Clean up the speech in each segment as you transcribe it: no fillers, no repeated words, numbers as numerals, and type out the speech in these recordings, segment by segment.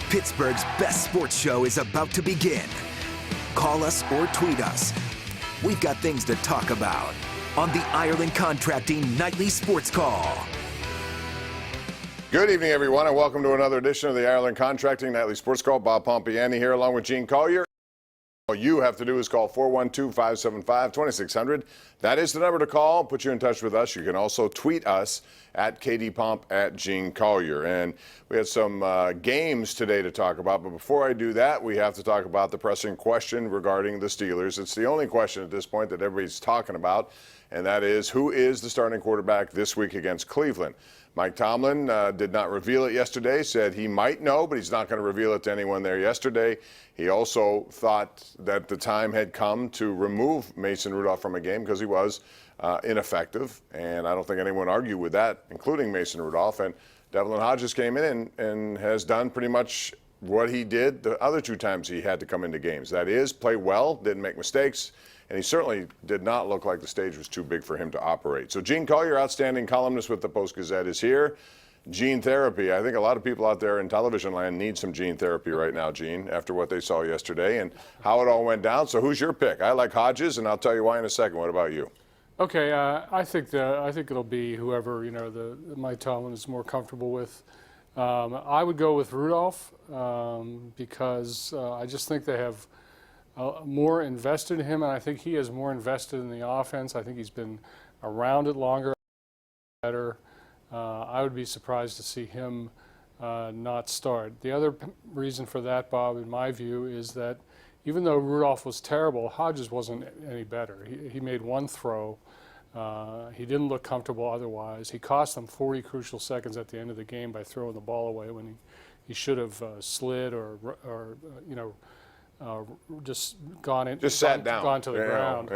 Pittsburgh's best sports show is about to begin. Call us or tweet us. We've got things to talk about on the Ireland Contracting Nightly Sports Call. Good evening, everyone, and welcome to another edition of the Ireland Contracting Nightly Sports Call. Bob Pompeani here along with Gene Collier. All you have to do is call 412-575-2600. That is the number to call. Put you in touch with us. You can also tweet us at KDPomp at Gene Collier. And we had some games today to talk about. But before I do that, we have to talk about the pressing question regarding the Steelers. It's the only question at this point that everybody's talking about, and that is, who is the starting quarterback this week against Cleveland? Mike Tomlin did not reveal it yesterday, said he might know, but he's not going to reveal it to anyone there yesterday. He also thought that the time had come to remove Mason Rudolph from a game because he was ineffective, and I don't think anyone argued with that, including Mason Rudolph. And Devlin Hodges came in and has done pretty much what he did the other two times he had to come into games. That is, play well, didn't make mistakes, and he certainly did not look like the stage was too big for him to operate. So Gene Collier, outstanding columnist with the Post-Gazette, is here. Gene therapy. I think a lot of people out there in television land need some gene therapy right now, Gene, after what they saw yesterday and how it all went down. So who's your pick? I like Hodges, and I'll tell you why in a second. What about you? Okay, I think it'll be whoever Mike Tomlin is more comfortable with. I would go with Rudolph because I just think they have more invested in him, and I think he is more invested in the offense. I think he's been around it longer, better. I would be surprised to see him not start. The other reason for that, Bob, in my view, is that even though Rudolph was terrible, Hodges wasn't any better. He made one throw. He didn't look comfortable otherwise. He cost them 40 crucial seconds at the end of the game by throwing the ball away when he should have slid or just gone to the ground.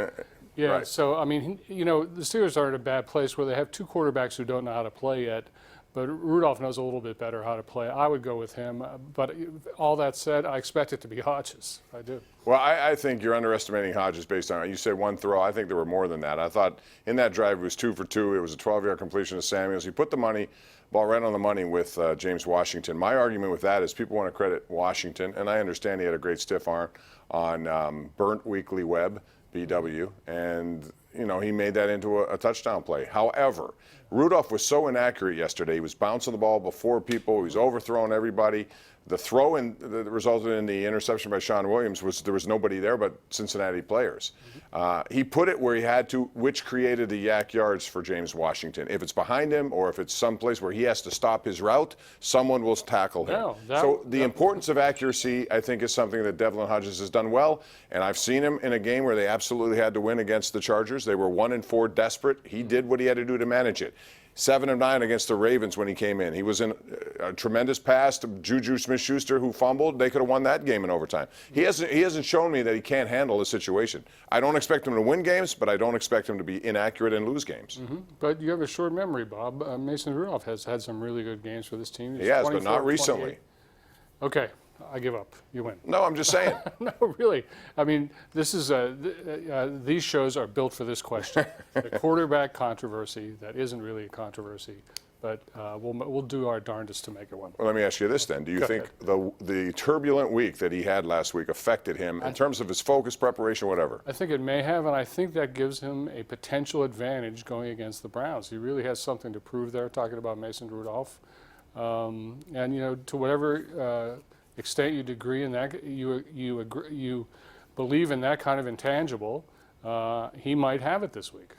Yeah, right. So, I mean, the Steelers are in a bad place where they have two quarterbacks who don't know how to play yet, but Rudolph knows a little bit better how to play. I would go with him, but all that said, I expect it to be Hodges. I do. Well, I think you're underestimating Hodges based on, you said one throw. I think there were more than that. I thought in that drive it was 2 for 2. It was a 12-yard completion to Samuels. He put the ball right on the money with James Washington. My argument with that is people want to credit Washington, and I understand he had a great stiff arm on Burnt Weekly Web, BW, and he made that into a touchdown play. However, Rudolph was so inaccurate yesterday. He was bouncing the ball before people. He was overthrowing everybody. The throw that resulted in the interception by Sean Williams there was nobody there but Cincinnati players. He put it where he had to, which created the yak yards for James Washington. If it's behind him or if it's someplace where he has to stop his route, someone will tackle him. So the importance of accuracy, I think, is something that Devlin Hodges has done well. And I've seen him in a game where they absolutely had to win against the Chargers. They were 1-4 desperate. He did what he had to do to manage it. 7 of 9 against the Ravens when he came in. He was in a tremendous pass to Juju Smith-Schuster, who fumbled. They could have won that game in overtime. He hasn't shown me that he can't handle the situation. I don't expect him to win games, but I don't expect him to be inaccurate and lose games. Mm-hmm. But you have a short memory, Bob. Mason Rudolph has had some really good games for this team. He has, but not recently. Okay. I give up. You win. No, I'm just saying. No, really. I mean, this is these shows are built for this question. The quarterback controversy that isn't really a controversy, but we'll do our darndest to make it one. Well, let me ask you this then. Do you think the turbulent week that he had last week affected him in terms of his focus, preparation, whatever? I think it may have, and I think that gives him a potential advantage going against the Browns. He really has something to prove there, talking about Mason Rudolph. And, to whatever extent you agree in that, you believe in that kind of intangible, he might have it this week.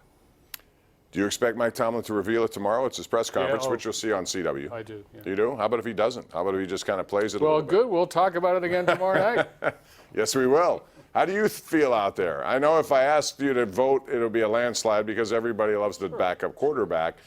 Do you expect Mike Tomlin to reveal it tomorrow? It's his press conference, which you'll see on CW. I do. Yeah. You do? How about if he doesn't? How about if he just kind of plays it a little bit? Well, good. We'll talk about it again tomorrow night. Yes, we will. How do you feel out there? I know if I asked you to vote, it'll be a landslide because everybody loves the backup quarterback.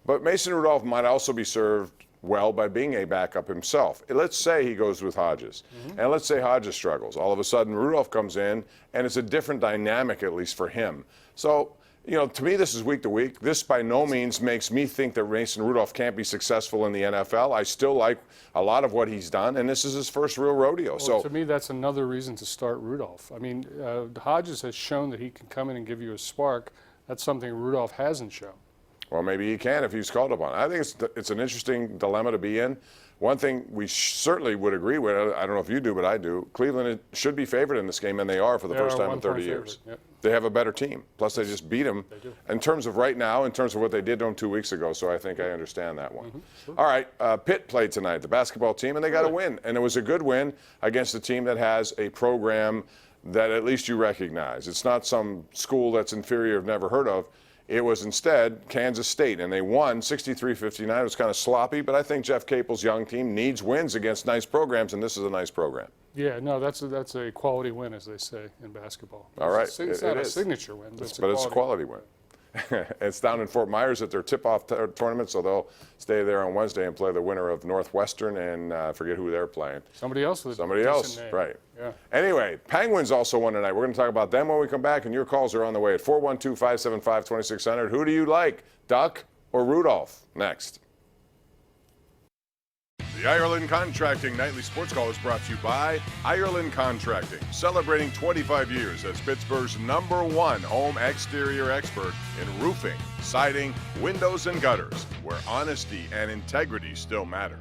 But Mason Rudolph might also be served well by being a backup himself. Let's say he goes with Hodges, and let's say Hodges struggles. All of a sudden, Rudolph comes in, and it's a different dynamic, at least for him. So, to me, this is week to week. This by no means makes me think that Mason Rudolph can't be successful in the NFL. I still like a lot of what he's done, and this is his first real rodeo. Well, so to me, that's another reason to start Rudolph. I mean, Hodges has shown that he can come in and give you a spark. That's something Rudolph hasn't shown. Well, maybe he can if he's called upon. I think it's an interesting dilemma to be in. one thing we certainly would agree with, I don't know if you do, but I do, Cleveland should be favored in this game, and they are for the first time in 30 years. Yep. They have a better team. Plus, they just beat them in terms of right now, in terms of what they did to them 2 weeks ago. So I think I understand that one. Sure. All right, Pitt played tonight, the basketball team, and they got a win. And it was a good win against a team that has a program that at least you recognize. It's not some school that's inferior you've never heard of. It was instead Kansas State, and they won 63-59. It was kind of sloppy, but I think Jeff Capel's young team needs wins against nice programs, and this is a nice program. Yeah, no, that's a quality win, as they say in basketball. All right, it's not a signature win, but it's a quality win. It's down in Fort Myers at their tip-off tournament, so they'll stay there on Wednesday and play the winner of Northwestern, and forget who they're playing. Somebody else with Somebody else, name. right. Yeah. Anyway, Penguins also won tonight. We're going to talk about them when we come back, and your calls are on the way at 412-575-2600. Who do you like, Duck or Rudolph? Next. The Ireland Contracting Nightly Sports Call is brought to you by Ireland Contracting, celebrating 25 years as Pittsburgh's #1 home exterior expert in roofing, siding, windows, and gutters, where honesty and integrity still matter.